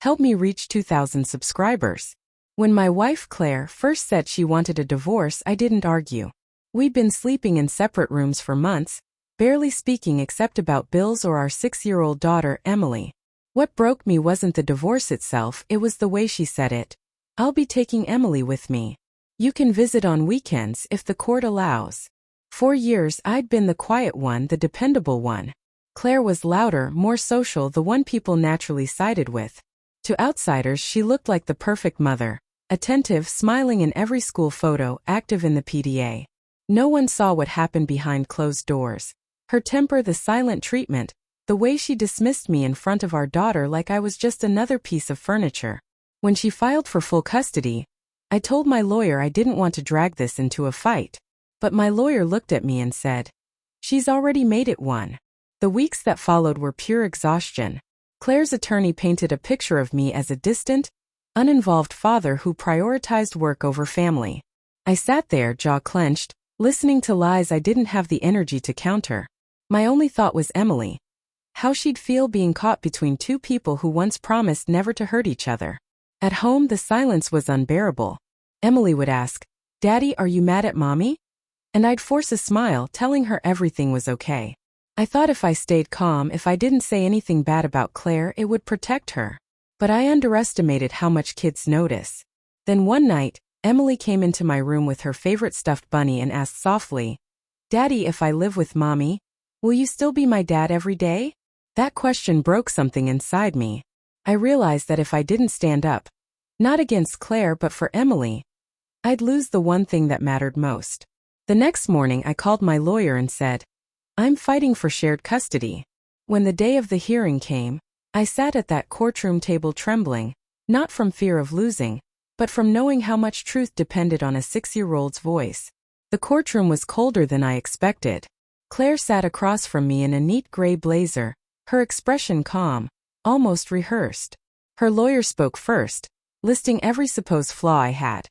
Help me reach 2,000 subscribers. When my wife Claire first said she wanted a divorce, I didn't argue. We'd been sleeping in separate rooms for months, barely speaking except about bills or our 6-year-old daughter, Emily. What broke me wasn't the divorce itself, it was the way she said it. I'll be taking Emily with me. You can visit on weekends if the court allows. For years I'd been the quiet one, the dependable one. Claire was louder, more social, the one people naturally sided with. To outsiders she looked like the perfect mother. Attentive, smiling in every school photo, active in the PDA. No one saw what happened behind closed doors. Her temper, the silent treatment, the way she dismissed me in front of our daughter like I was just another piece of furniture. When she filed for full custody, I told my lawyer I didn't want to drag this into a fight. But my lawyer looked at me and said, "She's already made it one." The weeks that followed were pure exhaustion. Claire's attorney painted a picture of me as a distant, uninvolved father who prioritized work over family. I sat there, jaw clenched, listening to lies I didn't have the energy to counter. My only thought was Emily. How she'd feel being caught between two people who once promised never to hurt each other. At home, the silence was unbearable. Emily would ask, "Daddy, are you mad at Mommy?" And I'd force a smile, telling her everything was okay. I thought if I stayed calm, if I didn't say anything bad about Claire, it would protect her. But I underestimated how much kids notice. Then one night, Emily came into my room with her favorite stuffed bunny and asked softly, "Daddy, if I live with Mommy, will you still be my dad every day?" That question broke something inside me. I realized that if I didn't stand up, not against Claire but for Emily, I'd lose the one thing that mattered most. The next morning I called my lawyer and said, "I'm fighting for shared custody." When the day of the hearing came, I sat at that courtroom table trembling, not from fear of losing, but from knowing how much truth depended on a 6-year-old's voice. The courtroom was colder than I expected. Claire sat across from me in a neat gray blazer, her expression calm, almost rehearsed. Her lawyer spoke first, listing every supposed flaw I had.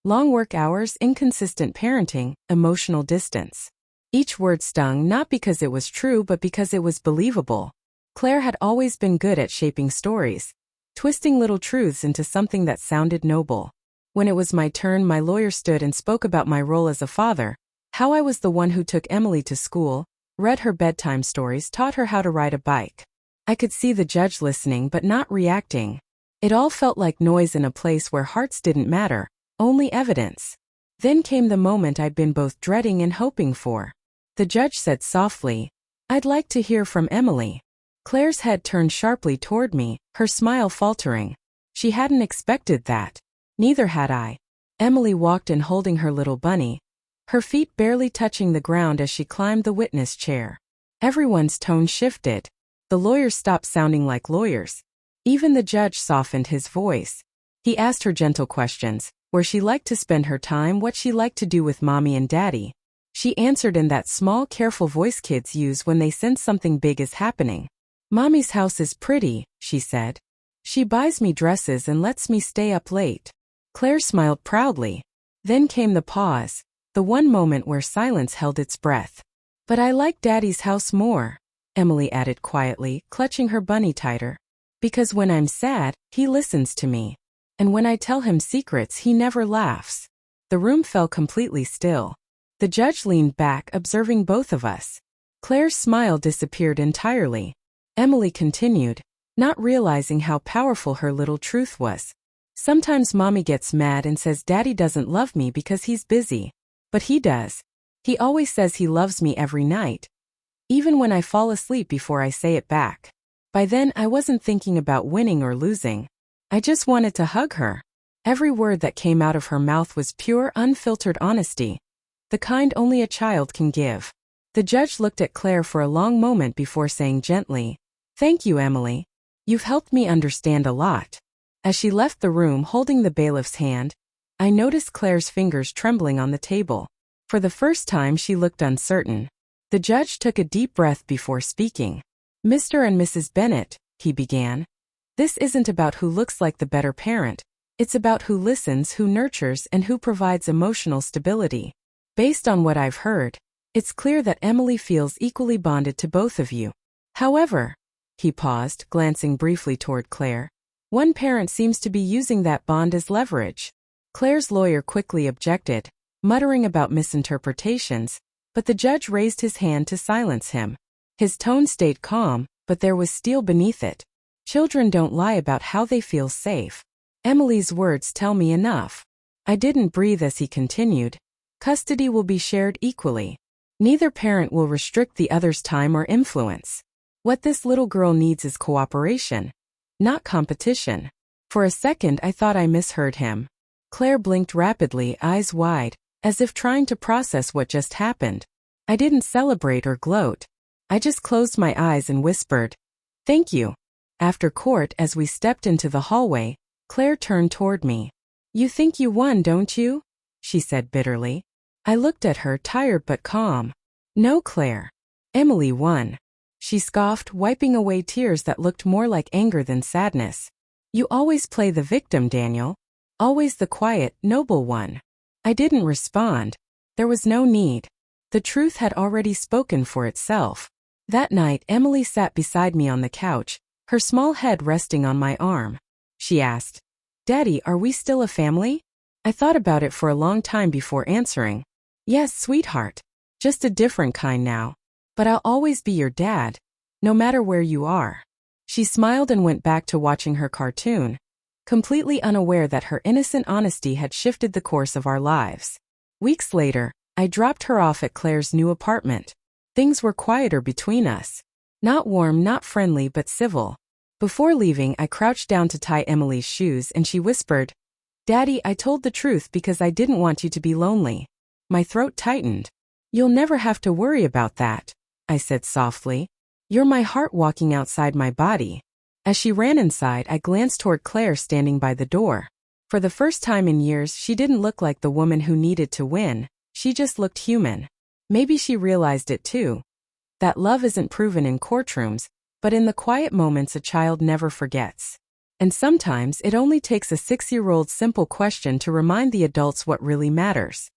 Long work hours, inconsistent parenting, emotional distance. Each word stung not because it was true but because it was believable. Claire had always been good at shaping stories, twisting little truths into something that sounded noble. When it was my turn, my lawyer stood and spoke about my role as a father, how I was the one who took Emily to school, read her bedtime stories, taught her how to ride a bike. I could see the judge listening but not reacting. It all felt like noise in a place where hearts didn't matter, only evidence. Then came the moment I'd been both dreading and hoping for. The judge said softly, "I'd like to hear from Emily." Claire's head turned sharply toward me, her smile faltering. She hadn't expected that. Neither had I. Emily walked in holding her little bunny, her feet barely touching the ground as she climbed the witness chair. Everyone's tone shifted. The lawyers stopped sounding like lawyers. Even the judge softened his voice. He asked her gentle questions, where she liked to spend her time, what she liked to do with Mommy and Daddy. She answered in that small, careful voice kids use when they sense something big is happening. "Mommy's house is pretty," she said. "She buys me dresses and lets me stay up late." Claire smiled proudly. Then came the pause, the one moment where silence held its breath. "But I like Daddy's house more," Emily added quietly, clutching her bunny tighter. "Because when I'm sad, he listens to me. And when I tell him secrets, he never laughs." The room fell completely still. The judge leaned back, observing both of us. Claire's smile disappeared entirely. Emily continued, not realizing how powerful her little truth was. "Sometimes Mommy gets mad and says Daddy doesn't love me because he's busy. But he does. He always says he loves me every night. Even when I fall asleep before I say it back. By then I wasn't thinking about winning or losing. I just wanted to hug her." Every word that came out of her mouth was pure, unfiltered honesty. The kind only a child can give. The judge looked at Claire for a long moment before saying gently, "Thank you, Emily. You've helped me understand a lot." As she left the room holding the bailiff's hand, I noticed Claire's fingers trembling on the table. For the first time she looked uncertain. The judge took a deep breath before speaking. "Mr. and Mrs. Bennett," he began, "this isn't about who looks like the better parent. It's about who listens, who nurtures, and who provides emotional stability. Based on what I've heard, it's clear that Emily feels equally bonded to both of you. However," he paused, glancing briefly toward Claire, One parent seems to be using that bond as leverage. Claire's lawyer quickly objected, muttering about misinterpretations, but the judge raised his hand to silence him. His tone stayed calm, but there was steel beneath it. Children don't lie about how they feel safe. Emily's words tell me enough. I didn't breathe as he continued. Custody will be shared equally. Neither parent will restrict the other's time or influence. What this little girl needs is cooperation, not competition. For a second I thought I misheard him. Claire blinked rapidly, eyes wide, as if trying to process what just happened. I didn't celebrate or gloat. I just closed my eyes and whispered, "Thank you." After court, as we stepped into the hallway, Claire turned toward me. "You think you won, don't you?" she said bitterly. I looked at her, tired but calm. "No, Claire. Emily won." She scoffed, wiping away tears that looked more like anger than sadness. "You always play the victim, Daniel. Always the quiet, noble one." I didn't respond. There was no need. The truth had already spoken for itself. That night, Emily sat beside me on the couch, her small head resting on my arm. She asked, "Daddy, are we still a family?" I thought about it for a long time before answering. "Yes, sweetheart. Just a different kind now. But I'll always be your dad, no matter where you are." She smiled and went back to watching her cartoon, completely unaware that her innocent honesty had shifted the course of our lives. Weeks later, I dropped her off at Claire's new apartment. Things were quieter between us. Not warm, not friendly, but civil. Before leaving, I crouched down to tie Emily's shoes and she whispered, "Daddy, I told the truth because I didn't want you to be lonely." My throat tightened. "You'll never have to worry about that," I said softly. "You're my heart walking outside my body." As she ran inside, I glanced toward Claire standing by the door. For the first time in years, she didn't look like the woman who needed to win. She just looked human. Maybe she realized it too. That love isn't proven in courtrooms, but in the quiet moments a child never forgets. And sometimes it only takes a 6-year-old simple question to remind the adults what really matters.